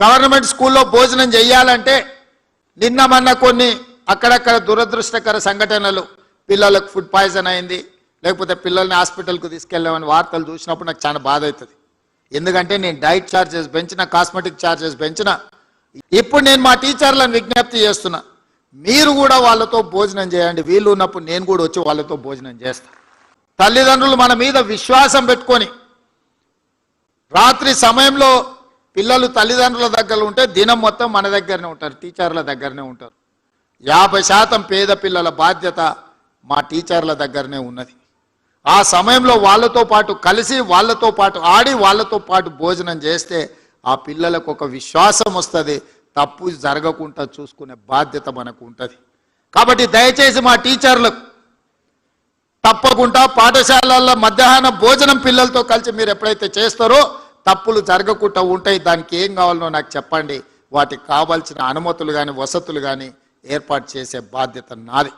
Government స్కూల్లో భోజనం చేయాలంటే నిన్న మొన్న కొన్ని అక్కడక్కడ దురదృష్టకర సంఘటనలు, పిల్లలకు ఫుడ్ పాయిజన్ అయింది, లేకపోతే పిల్లల్ని హాస్పిటల్కు తీసుకెళ్ళామని వార్తలు చూసినప్పుడు నాకు చాలా బాధ అవుతుంది. ఎందుకంటే నేను డైట్ ఛార్జెస్ పెంచిన, కాస్మెటిక్ ఛార్జెస్ పెంచిన. ఇప్పుడు నేను మా టీచర్లను విజ్ఞప్తి చేస్తున్నా, మీరు కూడా వాళ్ళతో భోజనం చేయండి. వీళ్ళు ఉన్నప్పుడు నేను కూడా వచ్చి వాళ్ళతో భోజనం చేస్తాను. తల్లిదండ్రులు మన మీద విశ్వాసం పెట్టుకొని రాత్రి సమయంలో పిల్లలు తల్లిదండ్రుల దగ్గర ఉంటే దినం మొత్తం మన దగ్గరనే ఉంటారు, టీచర్ల దగ్గరనే ఉంటారు. 50% పేద పిల్లల బాధ్యత మా టీచర్ల దగ్గరనే ఉన్నది. ఆ సమయంలో వాళ్ళతో పాటు కలిసి, వాళ్ళతో పాటు ఆడి, వాళ్ళతో పాటు భోజనం చేస్తే ఆ పిల్లలకు ఒక విశ్వాసం వస్తుంది. తప్పు జరగకుండా చూసుకునే బాధ్యత మనకు ఉంటుంది. కాబట్టి దయచేసి మా టీచర్లకు తప్పకుండా పాఠశాలల్లో మధ్యాహ్న భోజనం పిల్లలతో కలిసి మీరు ఎప్పుడైతే చేస్తారో తప్పులు జరగకుండా ఉంటాయి. దానికి ఏం కావాలనో నాకు చెప్పండి. వాటికి కావాల్సిన అనుమతులు కానీ వసతులు కానీ ఏర్పాటు చేసే బాధ్యత నాది.